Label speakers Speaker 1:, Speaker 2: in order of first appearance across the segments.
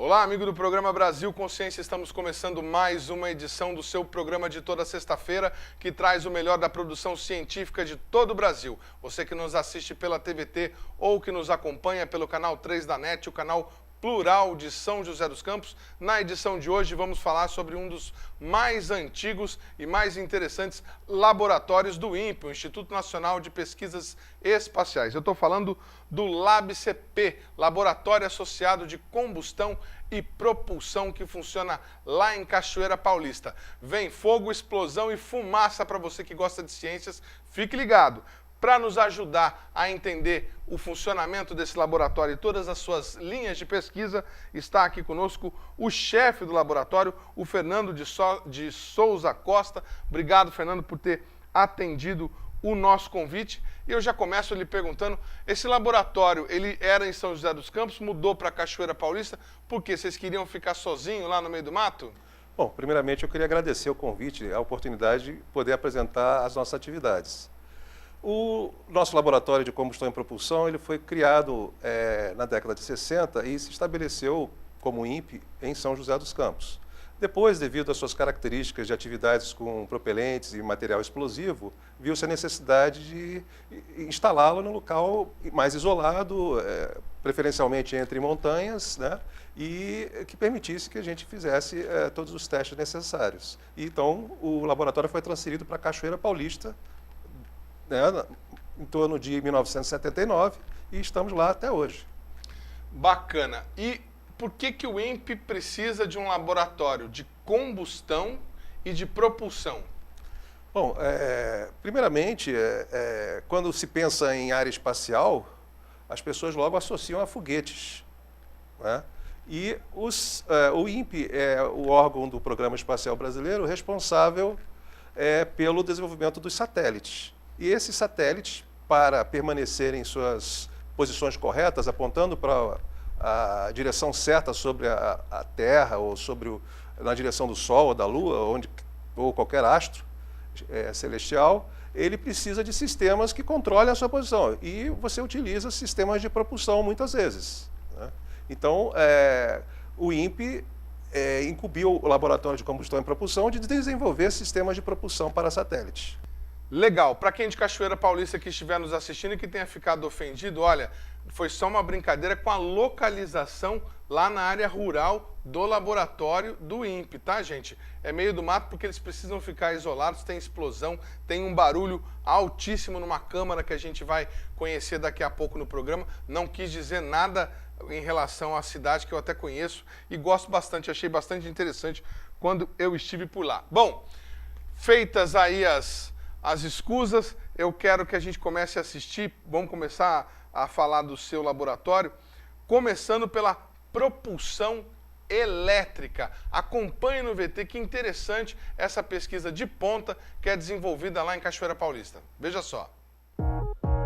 Speaker 1: Olá, amigo do programa Brasil Consciência, estamos começando mais uma edição do seu programa de toda sexta-feira, que traz o melhor da produção científica de todo o Brasil. Você que nos assiste pela TVT ou que nos acompanha pelo canal 3 da NET, o canal Plural de São José dos Campos. Na edição de hoje vamos falar sobre um dos mais antigos e mais interessantes laboratórios do INPE, o Instituto Nacional de Pesquisas Espaciais. Eu estou falando do LabCP, Laboratório Associado de Combustão e Propulsão, que funciona lá em Cachoeira Paulista. Vem fogo, explosão e fumaça para você que gosta de ciências. Fique ligado. Para nos ajudar a entender o funcionamento desse laboratório e todas as suas linhas de pesquisa, está aqui conosco o chefe do laboratório, o Fernando de Souza Costa. Obrigado, Fernando, por ter atendido o nosso convite. E eu já começo lhe perguntando, esse laboratório, ele era em São José dos Campos, mudou para Cachoeira Paulista, por quê? Vocês queriam ficar sozinhos lá no meio do mato?
Speaker 2: Bom, primeiramente eu queria agradecer o convite, a oportunidade de poder apresentar as nossas atividades. O nosso laboratório de combustão e propulsão ele foi criado na década de 60 e se estabeleceu como INPE em São José dos Campos. Depois, devido às suas características de atividades com propelentes e material explosivo, viu-se a necessidade de instalá-lo num local mais isolado, preferencialmente entre montanhas, né, e que permitisse que a gente fizesse todos os testes necessários. E, então, o laboratório foi transferido para Cachoeira Paulista, né, em torno de 1979, e estamos lá até hoje.
Speaker 1: Bacana. E por que o INPE precisa de um laboratório de combustão e de propulsão?
Speaker 2: Bom, primeiramente, quando se pensa em área espacial, as pessoas logo associam a foguetes, né? E o INPE é o órgão do Programa Espacial Brasileiro responsável pelo desenvolvimento dos satélites. E esses satélites, para permanecerem em suas posições corretas, apontando para a direção certa sobre a Terra ou na direção do Sol ou da Lua, ou qualquer astro celestial, ele precisa de sistemas que controlem a sua posição. E você utiliza sistemas de propulsão muitas vezes, né? Então, o INPE incumbiu o Laboratório de Combustão e Propulsão de desenvolver sistemas de propulsão para satélites.
Speaker 1: Legal. Para quem de Cachoeira Paulista que estiver nos assistindo e que tenha ficado ofendido, olha, foi só uma brincadeira com a localização lá na área rural do laboratório do INPE, tá, gente? É meio do mato porque eles precisam ficar isolados, tem explosão, tem um barulho altíssimo numa câmara que a gente vai conhecer daqui a pouco no programa. Não quis dizer nada em relação à cidade que eu até conheço e gosto bastante, achei bastante interessante quando eu estive por lá. Bom, feitas aí as escusas, eu quero que a gente comece a assistir, vamos começar a falar do seu laboratório, começando pela propulsão elétrica. Acompanhe no VT, que interessante essa pesquisa de ponta que é desenvolvida lá em Cachoeira Paulista. Veja só.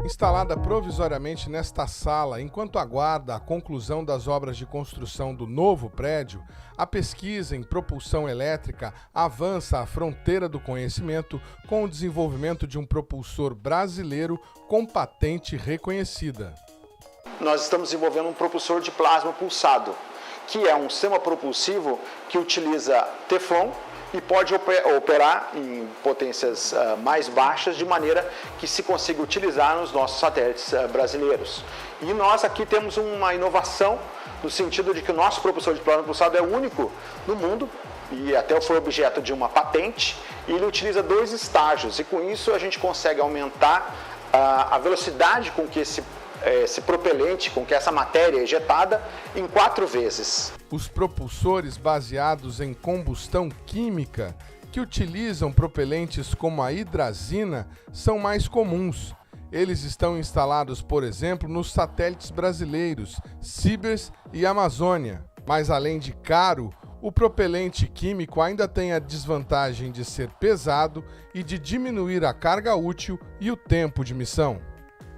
Speaker 1: Instalada provisoriamente nesta sala, enquanto aguarda a conclusão das obras de construção do novo prédio, a pesquisa em propulsão elétrica avança à fronteira do conhecimento com o desenvolvimento de um propulsor brasileiro com patente reconhecida.
Speaker 3: Nós estamos desenvolvendo um propulsor de plasma pulsado, que é um sistema propulsivo que utiliza Teflon e pode operar em potências mais baixas, de maneira que se consiga utilizar nos nossos satélites brasileiros. E nós aqui temos uma inovação, no sentido de que o nosso propulsor de plasma pulsado é o único no mundo, e até foi objeto de uma patente, e ele utiliza 2 estágios, e com isso a gente consegue aumentar a velocidade com que esse propelente, com que essa matéria é ejetada, em 4 vezes.
Speaker 1: Os propulsores baseados em combustão química, que utilizam propelentes como a hidrazina, são mais comuns. Eles estão instalados, por exemplo, nos satélites brasileiros, Cibers e Amazônia. Mas além de caro, o propelente químico ainda tem a desvantagem de ser pesado e de diminuir a carga útil e o tempo de missão.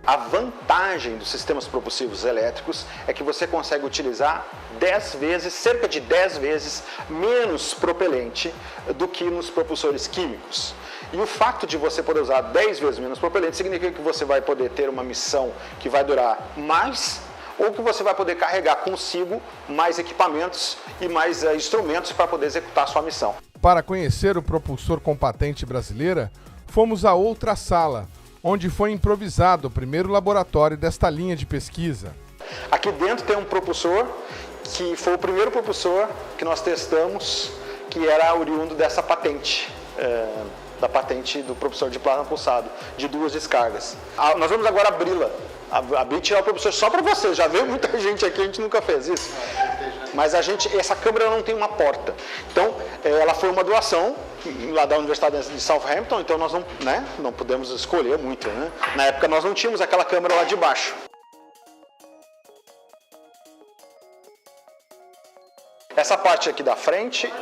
Speaker 3: A vantagem dos sistemas propulsivos elétricos é que você consegue utilizar 10 vezes, cerca de 10 vezes menos propelente do que nos propulsores químicos. E o fato de você poder usar 10 vezes menos propelente significa que você vai poder ter uma missão que vai durar mais ou que você vai poder carregar consigo mais equipamentos e mais instrumentos para poder executar a sua missão.
Speaker 1: Para conhecer o propulsor com patente brasileira, fomos a outra sala, onde foi improvisado o primeiro laboratório desta linha de pesquisa.
Speaker 3: Aqui dentro tem um propulsor, que foi o primeiro propulsor que nós testamos, que era oriundo dessa patente, da patente do propulsor de plasma pulsado, de 2 descargas. Nós vamos agora abri-la, abrir e tirar o propulsor só para você. Já veio muita gente aqui, a gente nunca fez isso. Mas essa câmera não tem uma porta. Então, ela foi uma doação lá da Universidade de Southampton, então nós não podemos escolher muito, né? Na época nós não tínhamos aquela câmera lá de baixo. Essa parte aqui da frente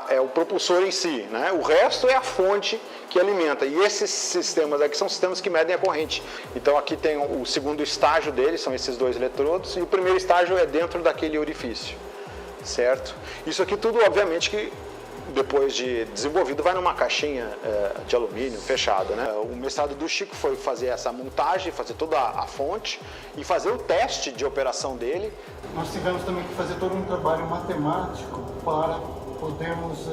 Speaker 3: é o propulsor em si, né? O resto é a fonte que alimenta. E esses sistemas aqui são sistemas que medem a corrente. Então aqui tem o segundo estágio dele, são esses 2 eletrodos, e o primeiro estágio é dentro daquele orifício, certo? Isso aqui tudo, obviamente, que depois de desenvolvido, vai numa caixinha de alumínio fechada, né? O mestrado do Chico foi fazer essa montagem, fazer toda a fonte e fazer o teste de operação dele.
Speaker 4: Nós tivemos também que fazer todo um trabalho matemático para podermos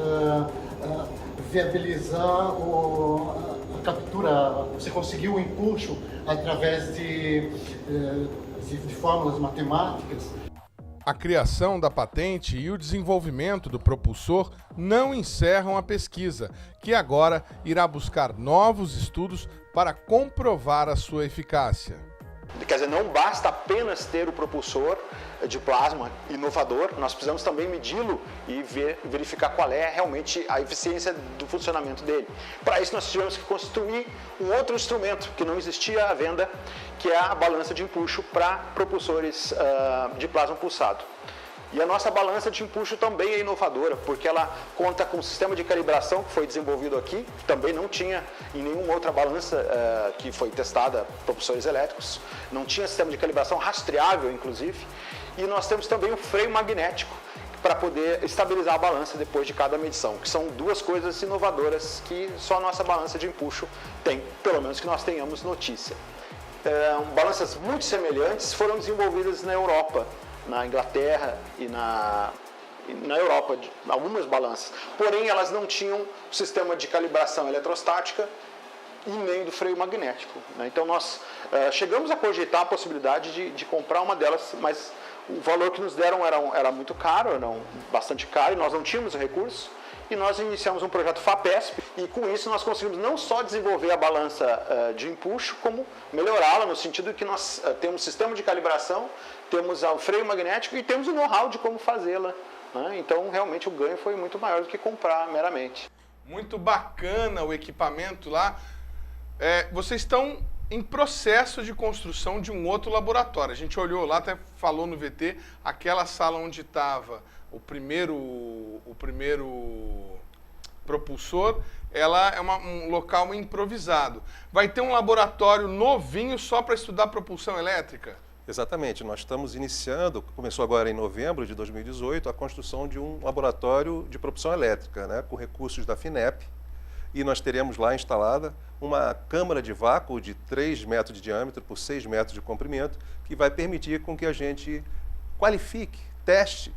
Speaker 4: viabilizar a captura, você conseguir o empuxo através de fórmulas matemáticas.
Speaker 1: A criação da patente e o desenvolvimento do propulsor não encerram a pesquisa, que agora irá buscar novos estudos para comprovar a sua eficácia.
Speaker 3: Quer dizer, não basta apenas ter o propulsor de plasma inovador, nós precisamos também medi-lo e verificar qual é realmente a eficiência do funcionamento dele. Para isso nós tivemos que construir um outro instrumento que não existia à venda, que é a balança de empuxo para propulsores de plasma pulsado. E a nossa balança de empuxo também é inovadora, porque ela conta com um sistema de calibração que foi desenvolvido aqui, que também não tinha em nenhuma outra balança que foi testada, propulsores elétricos, não tinha sistema de calibração rastreável, inclusive, e nós temos também um freio magnético para poder estabilizar a balança depois de cada medição, que são 2 coisas inovadoras que só a nossa balança de empuxo tem, pelo menos que nós tenhamos notícia. Balanças muito semelhantes foram desenvolvidas na Europa, na Inglaterra e na Europa, algumas balanças. Porém, elas não tinham sistema de calibração eletrostática e nem do freio magnético, né? Então, nós chegamos a cogitar a possibilidade de comprar uma delas, mas o valor que nos deram era muito caro, era bastante caro, e nós não tínhamos recurso. E nós iniciamos um projeto FAPESP, e com isso nós conseguimos não só desenvolver a balança de empuxo, como melhorá-la, no sentido que nós temos sistema de calibração, temos o freio magnético e temos o know-how de como fazê-la, né? Então, realmente, o ganho foi muito maior do que comprar meramente.
Speaker 1: Muito bacana o equipamento lá. Vocês estão em processo de construção de um outro laboratório. A gente olhou lá, até falou no VT, aquela sala onde estava o primeiro propulsor, ela é um local improvisado. Vai ter um laboratório novinho só para estudar propulsão elétrica?
Speaker 2: Exatamente, nós estamos iniciando, começou agora em novembro de 2018, a construção de um laboratório de propulsão elétrica, né, com recursos da FINEP, e nós teremos lá instalada uma câmara de vácuo de 3 metros de diâmetro por 6 metros de comprimento, que vai permitir com que a gente qualifique, teste,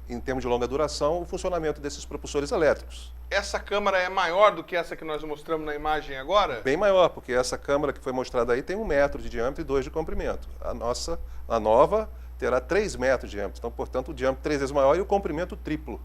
Speaker 2: em termos de longa duração, o funcionamento desses propulsores elétricos.
Speaker 1: Essa câmara é maior do que essa que nós mostramos na imagem agora?
Speaker 2: Bem maior, porque essa câmara que foi mostrada aí tem 1 metro de diâmetro e 2 de comprimento. A nova, terá 3 metros de diâmetro, então, portanto, o diâmetro 3 vezes maior e o comprimento triplo,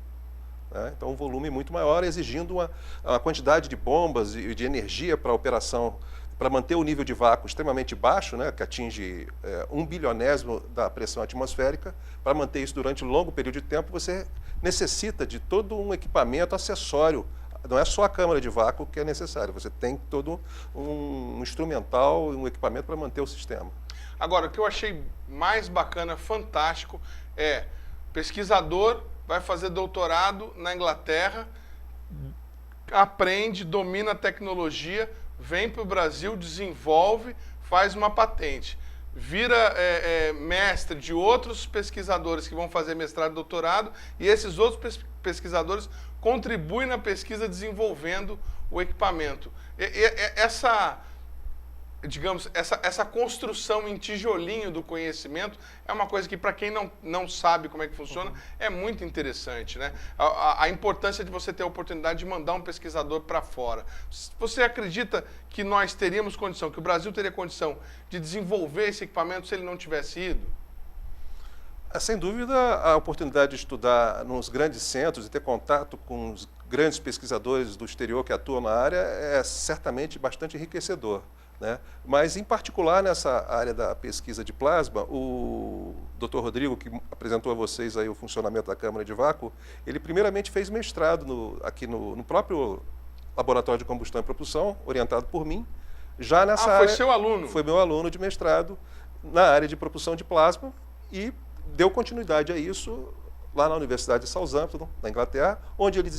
Speaker 2: né? Então, um volume muito maior, exigindo uma quantidade de bombas e de energia para a operação, para manter o nível de vácuo extremamente baixo, né, que atinge 1 bilionésimo da pressão atmosférica. Para manter isso durante um longo período de tempo, você necessita de todo um equipamento acessório. Não é só a câmara de vácuo que é necessário, você tem todo um instrumental, um equipamento para manter o sistema.
Speaker 1: Agora, o que eu achei mais bacana, fantástico, pesquisador vai fazer doutorado na Inglaterra, aprende, domina a tecnologia, vem para o Brasil, desenvolve, faz uma patente. Vira mestre de outros pesquisadores que vão fazer mestrado e doutorado, e esses outros pesquisadores contribuem na pesquisa desenvolvendo o equipamento. digamos, essa construção em tijolinho do conhecimento é uma coisa que, para quem não sabe como é que funciona, é muito interessante, né? A importância de você ter a oportunidade de mandar um pesquisador para fora. Você acredita que nós teríamos condição, que o Brasil teria condição de desenvolver esse equipamento se ele não tivesse ido?
Speaker 2: Sem dúvida, a oportunidade de estudar nos grandes centros e ter contato com os grandes pesquisadores do exterior que atuam na área é certamente bastante enriquecedor, né? Mas, em particular, nessa área da pesquisa de plasma, o Dr. Rodrigo, que apresentou a vocês aí o funcionamento da câmara de vácuo, ele primeiramente fez mestrado aqui no próprio laboratório de combustão e propulsão, orientado por mim. Já nessa área,
Speaker 1: foi seu aluno?
Speaker 2: Foi meu aluno de mestrado na área de propulsão de plasma e deu continuidade a isso lá na Universidade de Southampton, na Inglaterra, onde ele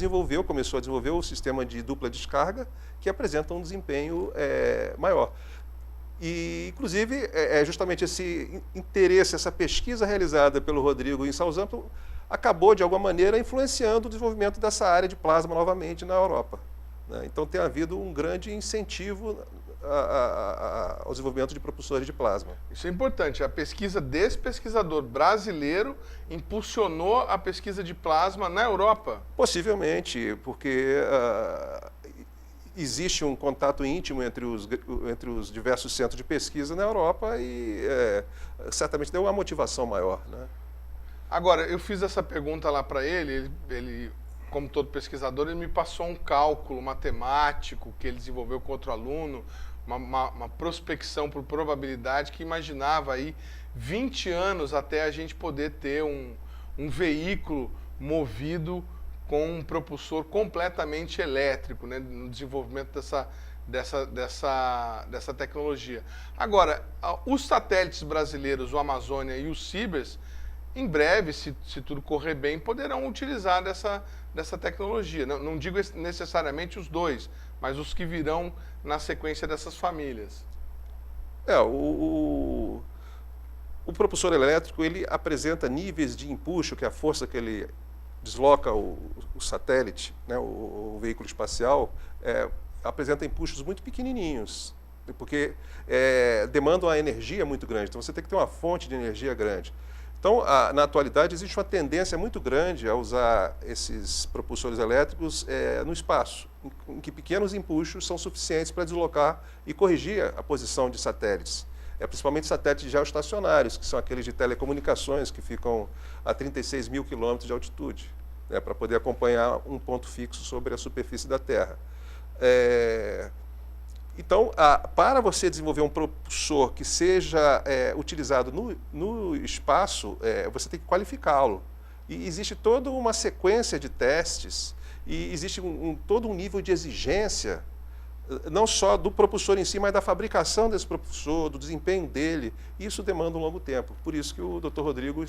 Speaker 2: começou a desenvolver o sistema de dupla descarga, que apresenta um desempenho maior. E, inclusive, justamente esse interesse, essa pesquisa realizada pelo Rodrigo em Southampton, acabou, de alguma maneira, influenciando o desenvolvimento dessa área de plasma novamente na Europa, né? Então, tem havido um grande incentivo ao desenvolvimento de propulsores de plasma.
Speaker 1: Isso é importante. A pesquisa desse pesquisador brasileiro impulsionou a pesquisa de plasma na Europa?
Speaker 2: Possivelmente, porque existe um contato íntimo entre os diversos centros de pesquisa na Europa e certamente deu uma motivação maior, né?
Speaker 1: Agora, eu fiz essa pergunta lá para ele, como todo pesquisador, ele me passou um cálculo matemático que ele desenvolveu com outro aluno, uma prospecção por probabilidade que imaginava aí 20 anos até a gente poder ter um veículo movido com um propulsor completamente elétrico, né, no desenvolvimento dessa tecnologia. Agora, os satélites brasileiros, o Amazônia e o Cibers, em breve, se tudo correr bem, poderão utilizar dessa tecnologia. Não digo necessariamente os dois, mas os que virão na sequência dessas famílias.
Speaker 2: O propulsor elétrico, ele apresenta níveis de empuxo, que é a força que ele desloca o satélite, né, o veículo espacial, apresenta empuxos muito pequenininhos, porque demandam uma energia muito grande. Então, você tem que ter uma fonte de energia grande. Então, na atualidade, existe uma tendência muito grande a usar esses propulsores elétricos no espaço, em que pequenos empuxos são suficientes para deslocar e corrigir a posição de satélites. Principalmente satélites geoestacionários, que são aqueles de telecomunicações que ficam a 36 mil quilômetros de altitude, né, para poder acompanhar um ponto fixo sobre a superfície da Terra. Então, para você desenvolver um propulsor que seja utilizado no espaço, você tem que qualificá-lo. E existe toda uma sequência de testes e existe todo um nível de exigência, não só do propulsor em si, mas da fabricação desse propulsor, do desempenho dele. Isso demanda um longo tempo. Por isso que o Dr. Rodrigo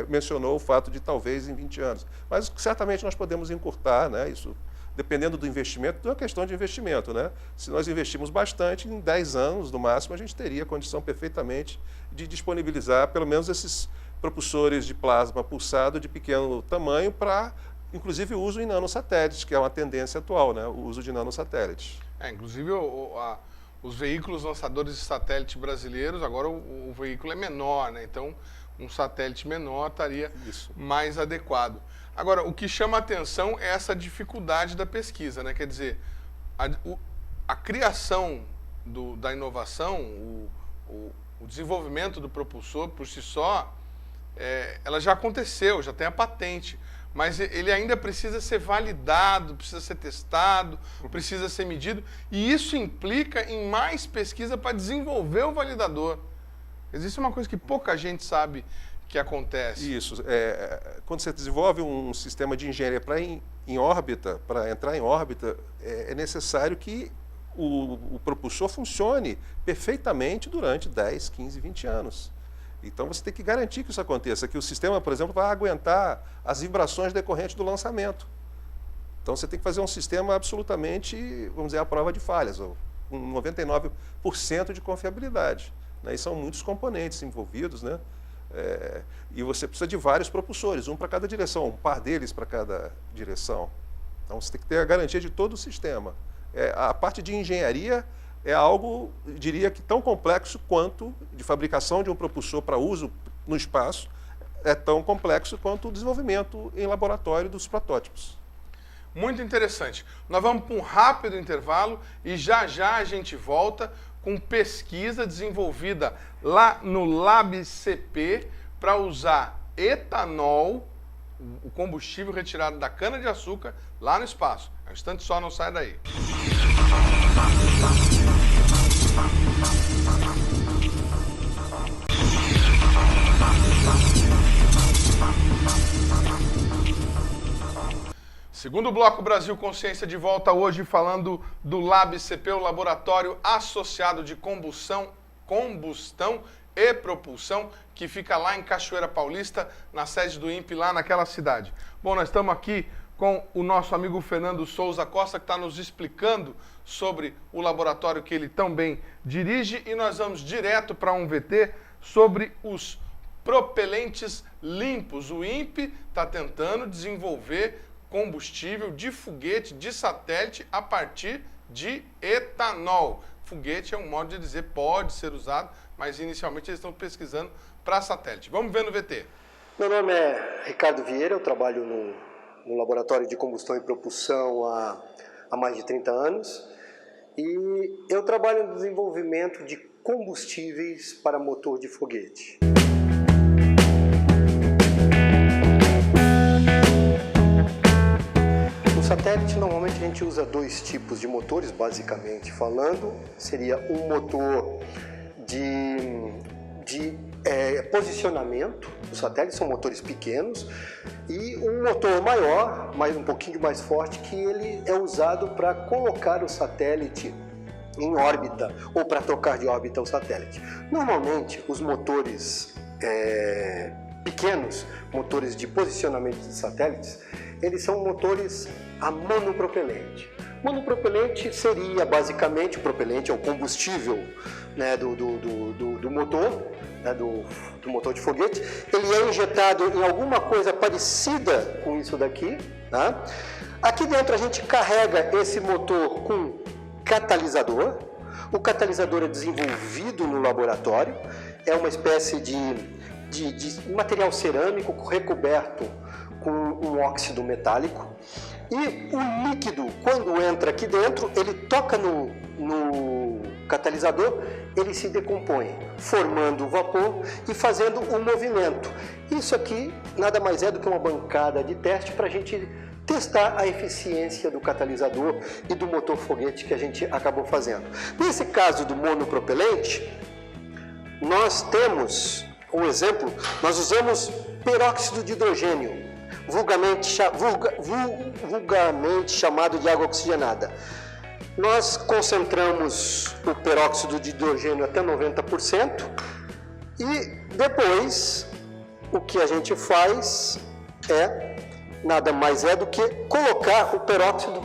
Speaker 2: mencionou o fato de talvez em 20 anos. Mas certamente nós podemos encurtar, né, isso. Dependendo do investimento, é uma questão de investimento, né? Se nós investirmos bastante, em 10 anos, no máximo, a gente teria condição perfeitamente de disponibilizar pelo menos esses propulsores de plasma pulsado de pequeno tamanho para, inclusive, o uso em nanosatélites, que é uma tendência atual, né? O uso de nanosatélites.
Speaker 1: Inclusive, os veículos lançadores de satélite brasileiros, agora o veículo é menor, né? Então, um satélite menor estaria mais adequado. Agora, o que chama a atenção é essa dificuldade da pesquisa, né? Quer dizer, a criação da inovação, o desenvolvimento do propulsor por si só, ela já aconteceu, já tem a patente, mas ele ainda precisa ser validado, precisa ser testado, precisa ser medido, e isso implica em mais pesquisa para desenvolver o validador. Existe uma coisa que pouca gente sabe que acontece.
Speaker 2: Isso. Quando você desenvolve um sistema de engenharia para entrar em órbita, é necessário que o propulsor funcione perfeitamente durante 10, 15, 20 anos. Então, você tem que garantir que isso aconteça, que o sistema, por exemplo, vai aguentar as vibrações decorrentes do lançamento. Então, você tem que fazer um sistema absolutamente, vamos dizer, à prova de falhas, ou com 99% de confiabilidade, né? E são muitos componentes envolvidos, né? E você precisa de vários propulsores, um para cada direção, um par deles para cada direção. Então, você tem que ter a garantia de todo o sistema. A parte de engenharia é algo, diria que tão complexo quanto de fabricação de um propulsor para uso no espaço, é tão complexo quanto o desenvolvimento em laboratório dos protótipos.
Speaker 1: Muito interessante. Nós vamos para um rápido intervalo e já já a gente volta com pesquisa desenvolvida lá no LabCP para usar etanol, o combustível retirado da cana-de-açúcar, lá no espaço. É um instante só, não sai daí. Segundo bloco Brasil Consciência de volta hoje falando do LabCP, o Laboratório Associado de Combustão e Propulsão, que fica lá em Cachoeira Paulista, na sede do INPE, lá naquela cidade. Bom, nós estamos aqui com o nosso amigo Fernando Souza Costa, que está nos explicando sobre o laboratório que ele também dirige, e nós vamos direto para um VT sobre os propelentes limpos. O INPE está tentando desenvolver combustível de foguete, de satélite, a partir de etanol. Foguete é um modo de dizer, pode ser usado, mas inicialmente eles estão pesquisando para satélite. Vamos ver no VT.
Speaker 5: Meu nome é Ricardo Vieira, eu trabalho no Laboratório de Combustão e Propulsão há mais de 30 anos e eu trabalho no desenvolvimento de combustíveis para motor de foguete. No satélite, normalmente a gente usa dois tipos de motores, basicamente falando. Seria um motor de posicionamento. Os satélites são motores pequenos, e um motor maior, um pouquinho mais forte, que ele é usado para colocar o satélite em órbita ou para trocar de órbita o satélite. Normalmente, os motores pequenos, motores de posicionamento de satélites, eles são motores a monopropelente. Monopropelente seria basicamente, o propelente é o combustível, né, do motor, né, do motor de foguete. Ele é injetado em alguma coisa parecida com isso daqui. Tá? Aqui dentro a gente carrega esse motor com catalisador. O catalisador é desenvolvido no laboratório, é uma espécie de material cerâmico recoberto com um óxido metálico. E o líquido, quando entra aqui dentro, ele toca no catalisador, ele se decompõe, formando vapor e fazendo um movimento. Isso aqui nada mais é do que uma bancada de teste para a gente testar a eficiência do catalisador e do motor foguete que a gente acabou fazendo. Nesse caso do monopropelente, nós temos um exemplo, nós usamos peróxido de hidrogênio, vulgarmente chamado de água oxigenada. Nós concentramos o peróxido de hidrogênio até 90% e depois o que a gente faz nada mais é do que colocar o peróxido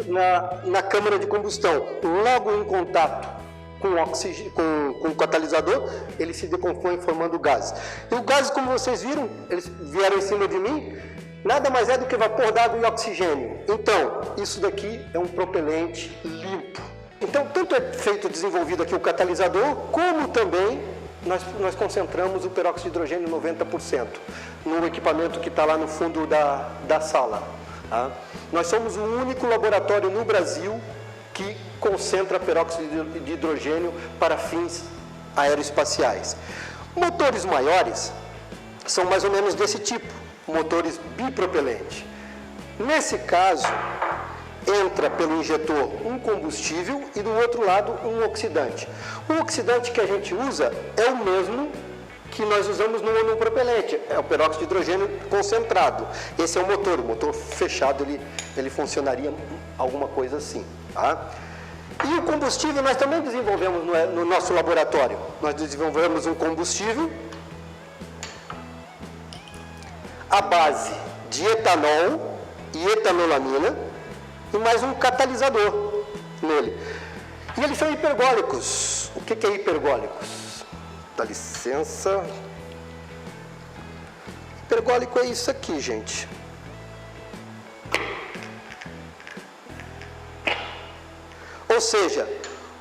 Speaker 5: na câmara de combustão. Logo em contato com o catalisador, ele se decompõe formando gases. E o gás, como vocês viram, eles vieram em cima de mim, nada mais é do que vapor d'água e oxigênio. Então, isso daqui é um propelente limpo. Então, tanto é desenvolvido aqui o catalisador, como também nós concentramos o peróxido de hidrogênio 90% no equipamento que está lá no fundo da sala. Tá? Nós somos o único laboratório no Brasil que concentra peróxido de hidrogênio para fins aeroespaciais. Motores maiores são mais ou menos desse tipo, motores bipropelente. Nesse caso, entra pelo injetor um combustível e do outro lado um oxidante. O oxidante que a gente usa é o mesmo que nós usamos no monopropelente, é o peróxido de hidrogênio concentrado. Esse é o motor fechado ele funcionaria alguma coisa assim. Tá? E o combustível nós também desenvolvemos no nosso laboratório. Nós desenvolvemos um combustível à base de etanol e etanolamina e mais um catalisador nele. E eles são hipergólicos. O que é hipergólicos? Dá licença. Hipergólico é isso aqui, gente. Ou Ou seja,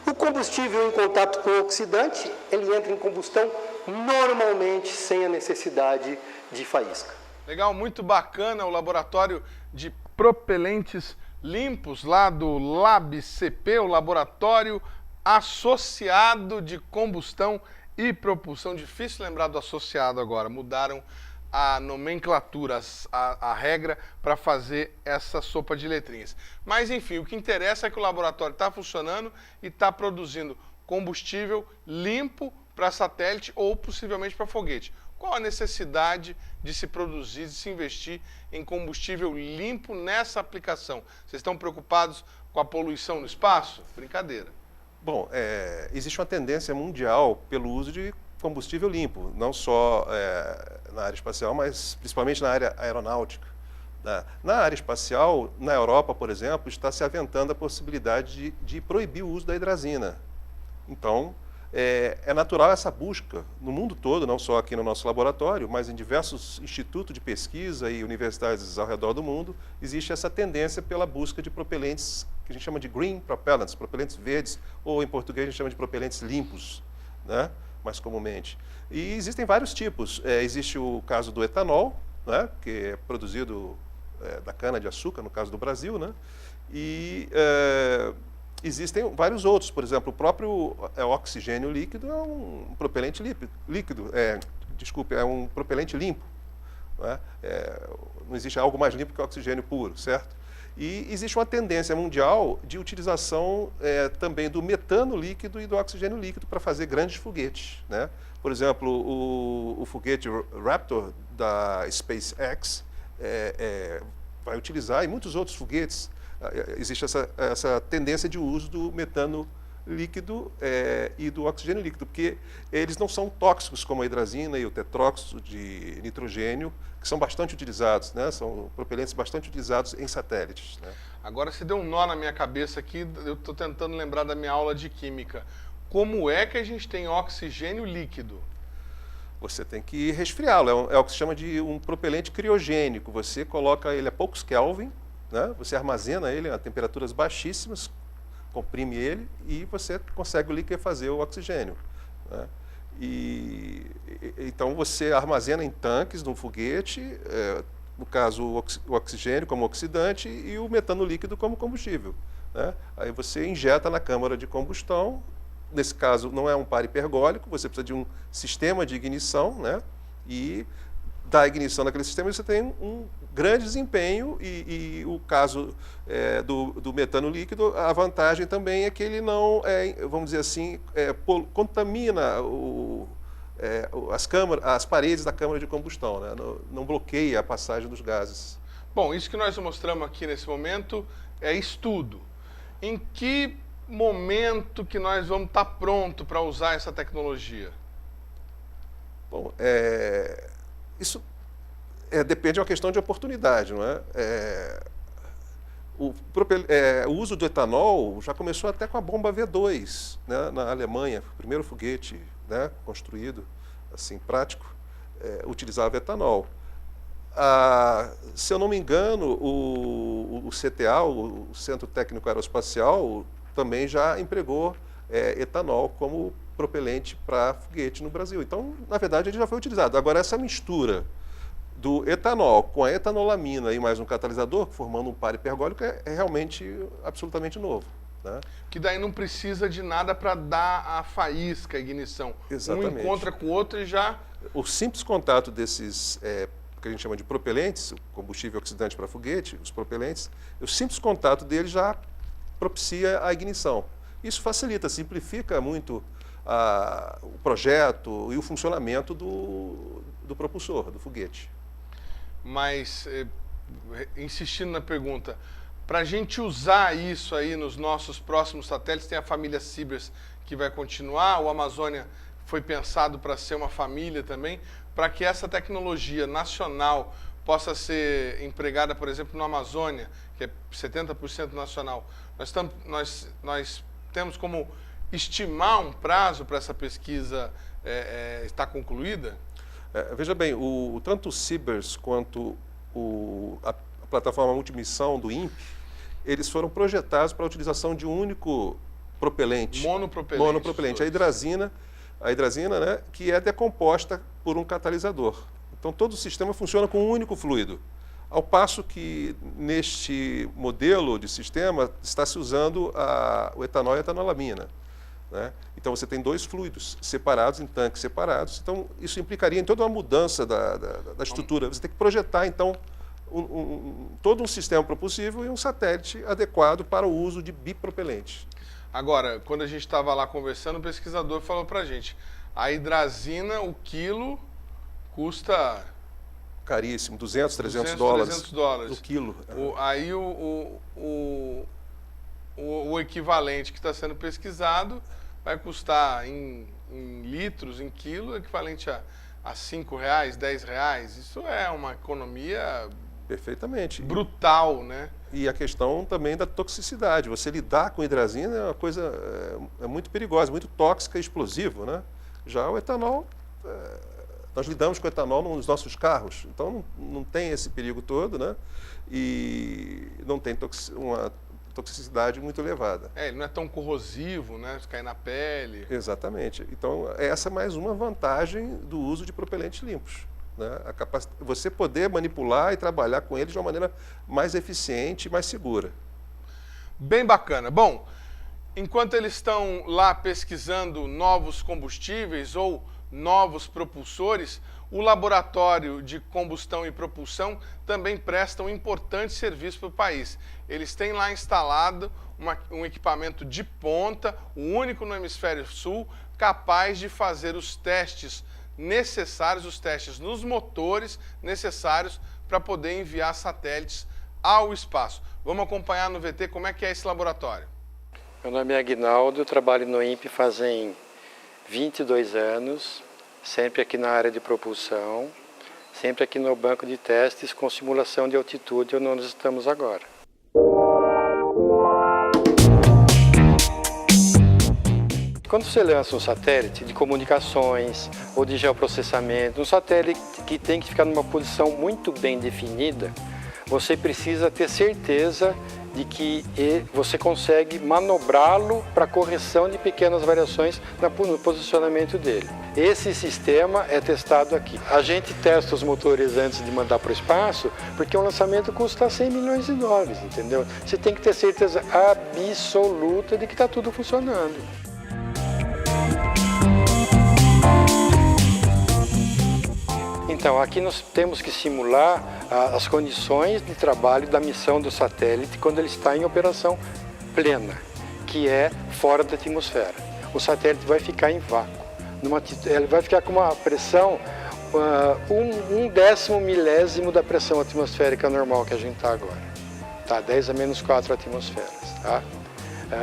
Speaker 5: o combustível em contato com o oxidante, ele entra em combustão normalmente sem a necessidade de faísca.
Speaker 1: Legal, muito bacana o laboratório de propelentes limpos lá do LabCP, o Laboratório Associado de Combustão e Propulsão. Difícil lembrar do associado agora, mudaram a nomenclatura, a regra para fazer essa sopa de letrinhas. Mas enfim, o que interessa é que o laboratório está funcionando e está produzindo combustível limpo para satélite ou possivelmente para foguete. Qual a necessidade de se produzir, de se investir em combustível limpo nessa aplicação? Vocês estão preocupados com a poluição no espaço? Brincadeira.
Speaker 2: Bom, existe uma tendência mundial pelo uso de combustível limpo, não só na área espacial, mas principalmente na área aeronáutica. Na área espacial, na Europa, por exemplo, está se aventando a possibilidade de proibir o uso da hidrazina. Então, é natural essa busca no mundo todo, não só aqui no nosso laboratório, mas em diversos institutos de pesquisa e universidades ao redor do mundo, existe essa tendência pela busca de propelentes que a gente chama de green propellants, propelentes verdes, ou em português a gente chama de propelentes limpos, né, mais comumente. E existem vários tipos. Existe o caso do etanol, né, que é produzido da cana-de-açúcar, no caso do Brasil, né, e existem vários outros, por exemplo, o próprio oxigênio líquido é um propelente líquido, é um propelente limpo. Não, não existe algo mais limpo que o oxigênio puro, certo? E existe uma tendência mundial de utilização também do metano líquido e do oxigênio líquido para fazer grandes foguetes, né? Por exemplo, o foguete Raptor da SpaceX vai utilizar, e muitos outros foguetes, existe essa tendência de uso do metano líquido e do oxigênio líquido, porque eles não são tóxicos como a hidrazina e o tetróxido de nitrogênio, que são bastante utilizados, né? São propelentes bastante utilizados em satélites, né?
Speaker 1: Agora você deu um nó na minha cabeça aqui, eu estou tentando lembrar da minha aula de química. Como é que a gente tem oxigênio líquido?
Speaker 2: Você tem que resfriá-lo, é o que se chama de um propelente criogênico. Você coloca ele a poucos Kelvin, né? Você armazena ele a temperaturas baixíssimas, comprime ele e você consegue liquefazer o oxigênio, né? Então você armazena em tanques num foguete, no caso o oxigênio como oxidante e o metano líquido como combustível, né? Aí você injeta na câmara de combustão. Nesse caso não é um par hipergólico, você precisa de um sistema de ignição, né? E da ignição daquele sistema você tem um grande desempenho e o caso do metano líquido, a vantagem também é que ele não, vamos dizer assim, contamina as paredes da câmara de combustão, né? Não bloqueia a passagem dos gases.
Speaker 1: Bom, isso que nós mostramos aqui nesse momento é estudo. Em que momento que nós vamos estar pronto para usar essa tecnologia?
Speaker 2: Bom, isso depende de uma questão de oportunidade, não é? O uso do etanol já começou até com a bomba V2, né, na Alemanha, o primeiro foguete, né, construído, assim, prático, utilizava etanol. Se eu não me engano, o CTA, o Centro Técnico Aeroespacial, também já empregou etanol como propelente para foguete no Brasil. Então, na verdade, ele já foi utilizado. Agora, essa mistura do etanol com a etanolamina e mais um catalisador, formando um par hipergólico, é realmente absolutamente novo, né? Que
Speaker 1: daí não precisa de nada para dar a faísca, a ignição.
Speaker 2: Exatamente.
Speaker 1: Um encontra com o outro e já...
Speaker 2: O simples contato desses, que a gente chama de propelentes, o combustível oxidante para foguete, os propelentes, o simples contato deles já propicia a ignição. Isso facilita, simplifica muito o projeto e o funcionamento do propulsor, do foguete.
Speaker 1: Mas, insistindo na pergunta, para a gente usar isso aí nos nossos próximos satélites, tem a família Sibers que vai continuar, o Amazônia foi pensado para ser uma família também, para que essa tecnologia nacional possa ser empregada, por exemplo, no Amazônia, que é 70% nacional. Nós temos como estimar um prazo para essa pesquisa estar concluída?
Speaker 2: Veja bem, tanto o Sibers quanto a plataforma multimissão do INPE, eles foram projetados para a utilização de um único propelente.
Speaker 1: Monopropelente.
Speaker 2: Monopropelente. A hidrazina, né, que é decomposta por um catalisador. Então, todo o sistema funciona com um único fluido. Ao passo que, neste modelo de sistema, está se usando o etanol e a etanolamina, né? Então, você tem dois fluidos separados, em tanques separados. Então, isso implicaria em toda uma mudança da estrutura. Você tem que projetar, então, todo um sistema propulsivo e um satélite adequado para o uso de bipropelente.
Speaker 1: Agora, quando a gente estava lá conversando, o pesquisador falou para a gente, a hidrazina, o quilo, custa...
Speaker 2: Caríssimo, 200, 300 dólares.
Speaker 1: 300 dólares.
Speaker 2: O quilo.
Speaker 1: Aí o equivalente que está sendo pesquisado vai custar em litros, em quilo, equivalente a R$5, R$10. Isso é uma economia
Speaker 2: perfeitamente
Speaker 1: brutal, né?
Speaker 2: E a questão também da toxicidade. Você lidar com hidrazina é uma coisa muito perigosa, muito tóxica e explosivo, né? Já o etanol... Nós lidamos com etanol nos nossos carros, então não tem esse perigo todo, né? E não tem uma toxicidade muito elevada.
Speaker 1: Ele não é tão corrosivo, né? Se cair na pele.
Speaker 2: Exatamente. Então, essa é mais uma vantagem do uso de propelentes limpos, né? Você poder manipular e trabalhar com eles de uma maneira mais eficiente e mais segura.
Speaker 1: Bem bacana. Bom, enquanto eles estão lá pesquisando novos combustíveis ou novos propulsores, o laboratório de combustão e propulsão também presta um importante serviço para o país. Eles têm lá instalado um equipamento de ponta, o único no hemisfério sul, capaz de fazer os testes necessários, os testes nos motores necessários para poder enviar satélites ao espaço. Vamos acompanhar no VT como é que é esse laboratório.
Speaker 6: Meu nome é Aguinaldo, eu trabalho no INPE fazem 22 anos, sempre aqui na área de propulsão, sempre aqui no banco de testes com simulação de altitude, onde nós estamos agora. Quando você lança um satélite de comunicações ou de geoprocessamento, um satélite que tem que ficar numa posição muito bem definida, você precisa ter certeza de que você consegue manobrá-lo para correção de pequenas variações no posicionamento dele. Esse sistema é testado aqui. A gente testa os motores antes de mandar para o espaço, porque um lançamento custa 100 milhões de dólares, entendeu? Você tem que ter certeza absoluta de que está tudo funcionando. Então, aqui nós temos que simular as condições de trabalho da missão do satélite quando ele está em operação plena, que é fora da atmosfera. O satélite vai ficar em vácuo. Ele vai ficar com uma pressão, um décimo milésimo da pressão atmosférica normal que a gente está agora. Tá? 10 a menos 4 atmosferas. Tá?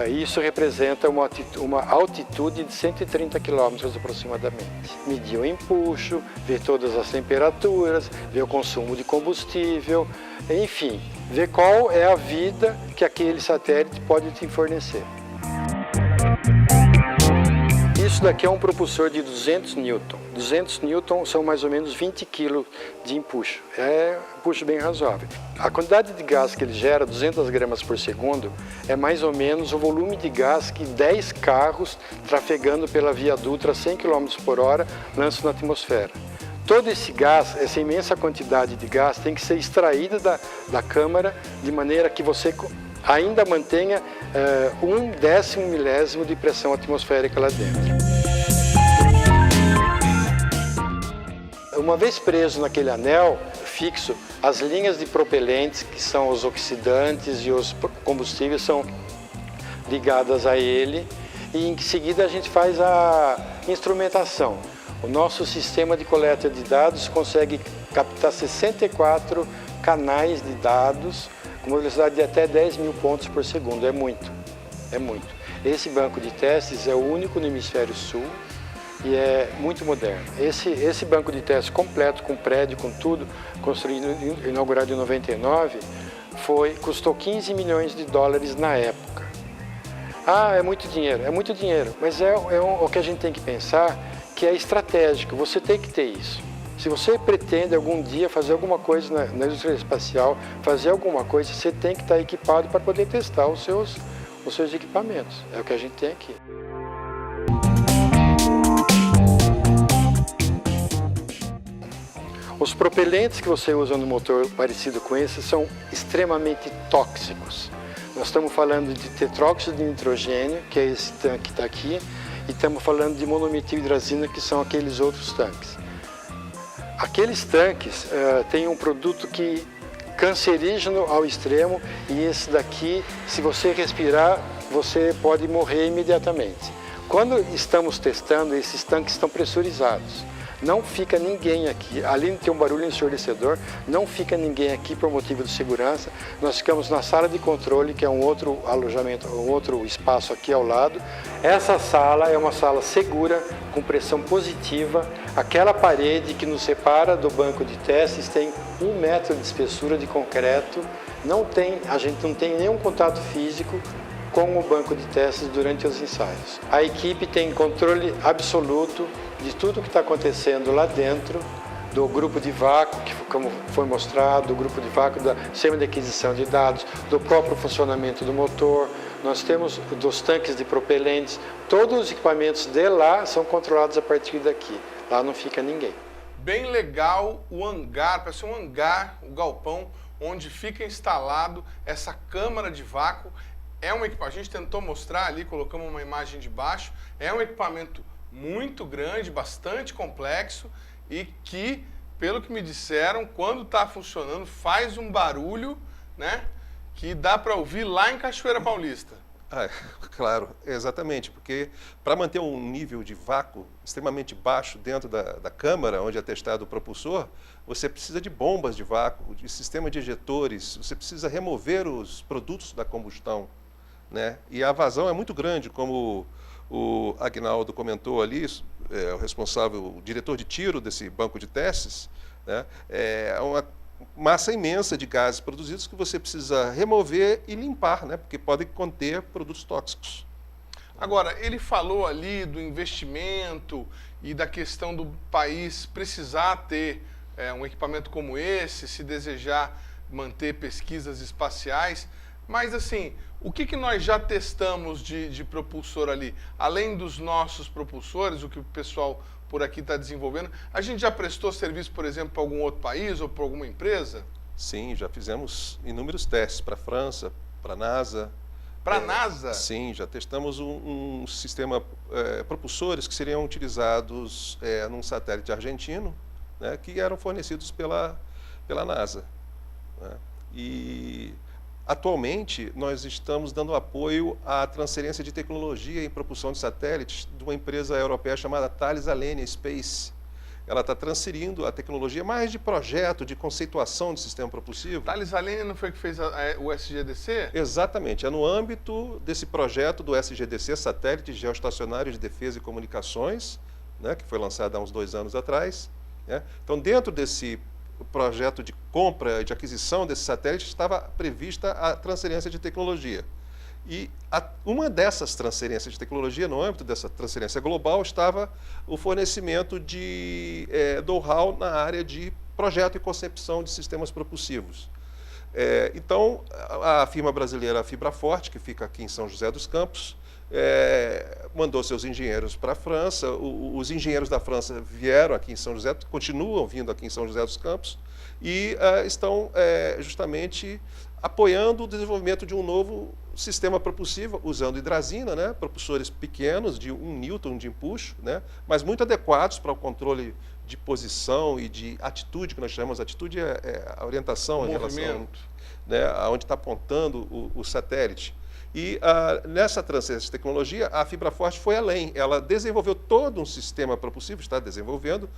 Speaker 6: Isso representa uma altitude de 130 km aproximadamente. Medir o empuxo, ver todas as temperaturas, ver o consumo de combustível, enfim, ver qual é a vida que aquele satélite pode te fornecer. Isso daqui é um propulsor de 200 Newton. 200 Newton são mais ou menos 20 kg de empuxo. É um empuxo bem razoável. A quantidade de gás que ele gera, 200 gramas por segundo, é mais ou menos o volume de gás que 10 carros trafegando pela Via Dutra a 100 km por hora lançam na atmosfera. Todo esse gás, essa imensa quantidade de gás, tem que ser extraída da câmara de maneira que você ainda mantenha um décimo milésimo de pressão atmosférica lá dentro. Uma vez preso naquele anel fixo, as linhas de propelentes, que são os oxidantes e os combustíveis, são ligadas a ele e em seguida a gente faz a instrumentação. O nosso sistema de coleta de dados consegue captar 64 canais de dados com uma velocidade de até 10 mil pontos por segundo. É muito, é muito. Esse banco de testes é o único no hemisfério sul e é muito moderno. Esse banco de testes completo, com prédio, com tudo, construído, inaugurado em 99, custou 15 milhões de dólares na época. Ah, é muito dinheiro, mas o que a gente tem que pensar que é estratégico, você tem que ter isso. Se você pretende algum dia fazer alguma coisa na indústria espacial, fazer alguma coisa, você tem que estar equipado para poder testar os os seus equipamentos. É o que a gente tem aqui. Os propelentes que você usa no motor parecido com esse são extremamente tóxicos. Nós estamos falando de tetróxido de nitrogênio, que é esse tanque que está aqui, e estamos falando de monometilhidrazina, que são aqueles outros tanques. Aqueles tanques têm um produto que cancerígeno ao extremo, e esse daqui, se você respirar, você pode morrer imediatamente. Quando estamos testando, esses tanques estão pressurizados. Não fica ninguém aqui, além de ter um barulho ensurdecedor, não fica ninguém aqui por motivo de segurança. Nós ficamos na sala de controle, que é um outro alojamento, um outro espaço aqui ao lado. Essa sala é uma sala segura, com pressão positiva. Aquela parede que nos separa do banco de testes tem 1 metro de espessura de concreto. A gente não tem nenhum contato físico com o banco de testes durante os ensaios. A equipe tem controle absoluto de tudo que está acontecendo lá dentro, do grupo de vácuo, que como foi mostrado, do grupo de vácuo da sistema de aquisição de dados, do próprio funcionamento do motor. Nós temos dos tanques de propelentes, todos os equipamentos de lá são controlados a partir daqui. Lá não fica ninguém.
Speaker 1: Bem legal o hangar, parece um hangar, o galpão, onde fica instalado essa câmara de vácuo. É um equipamento, a gente tentou mostrar ali, colocamos uma imagem de baixo, é um equipamento muito grande, bastante complexo e que, pelo que me disseram, quando está funcionando, faz um barulho, né, que dá para ouvir lá em Cachoeira Paulista.
Speaker 2: Claro, exatamente, porque para manter um nível de vácuo extremamente baixo dentro da câmara onde é testado o propulsor, você precisa de bombas de vácuo, de sistema de ejetores, você precisa remover os produtos da combustão, né? E a vazão é muito grande, como o Agnaldo comentou ali, o responsável, o diretor de tiro desse banco de testes, né? É uma massa imensa de gases produzidos que você precisa remover e limpar, né? Porque podem conter produtos tóxicos.
Speaker 1: Agora, ele falou ali do investimento e da questão do país precisar ter um equipamento como esse, se desejar manter pesquisas espaciais, mas assim, o que nós já testamos de propulsor ali? Além dos nossos propulsores, o que o pessoal por aqui está desenvolvendo, a gente já prestou serviço, por exemplo, para algum outro país ou para alguma empresa?
Speaker 2: Sim, já fizemos inúmeros testes para a França, para a NASA.
Speaker 1: Para a NASA?
Speaker 2: Sim, já testamos um sistema, propulsores que seriam utilizados num satélite argentino, né, que eram fornecidos pela NASA, né? E atualmente nós estamos dando apoio à transferência de tecnologia em propulsão de satélites de uma empresa europeia chamada Thales Alenia Space. Ela está transferindo a tecnologia mais de projeto, de conceituação de sistema propulsivo.
Speaker 1: Thales Alenia não foi que fez o SGDC?
Speaker 2: Exatamente, é no âmbito desse projeto do SGDC, Satélite Geoestacionário de Defesa e Comunicações, né, que foi lançado há uns 2 anos atrás, né? Então, dentro desse projeto de compra, de aquisição desse satélite, estava prevista a transferência de tecnologia. E uma dessas transferências de tecnologia, no âmbito dessa transferência global, estava o fornecimento de know-how na área de projeto e concepção de sistemas propulsivos. Então, a firma brasileira Fibraforte, que fica aqui em São José dos Campos, mandou seus engenheiros para a França. Os engenheiros da França vieram aqui em São José, continuam vindo aqui em São José dos Campos, e estão justamente apoiando o desenvolvimento de um novo sistema propulsivo, usando hidrazina, né, propulsores pequenos, de 1 newton de empuxo, né, mas muito adequados para o controle de posição e de atitude, que nós chamamos. Atitude é a orientação em relação, né, aonde está apontando o satélite. E nessa transferência de tecnologia, a Fibraforte foi além. Ela desenvolveu todo um sistema propulsivo, está desenvolvendo,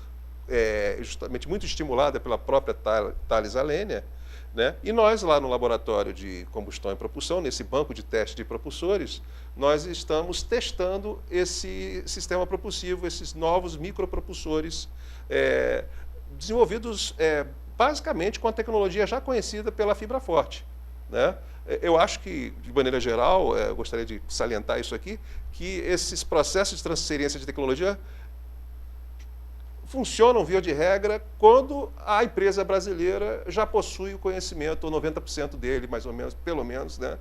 Speaker 2: justamente muito estimulada pela própria Thales Alenia, né? E nós, lá no laboratório de combustão e propulsão, nesse banco de teste de propulsores, nós estamos testando esse sistema propulsivo, esses novos micropropulsores, desenvolvidos basicamente com a tecnologia já conhecida pela Fibraforte, né? Eu acho que, de maneira geral, eu gostaria de salientar isso aqui, que esses processos de transferência de tecnologia funcionam, via de regra, quando a empresa brasileira já possui o conhecimento, ou 90% dele, mais ou menos, pelo menos, né,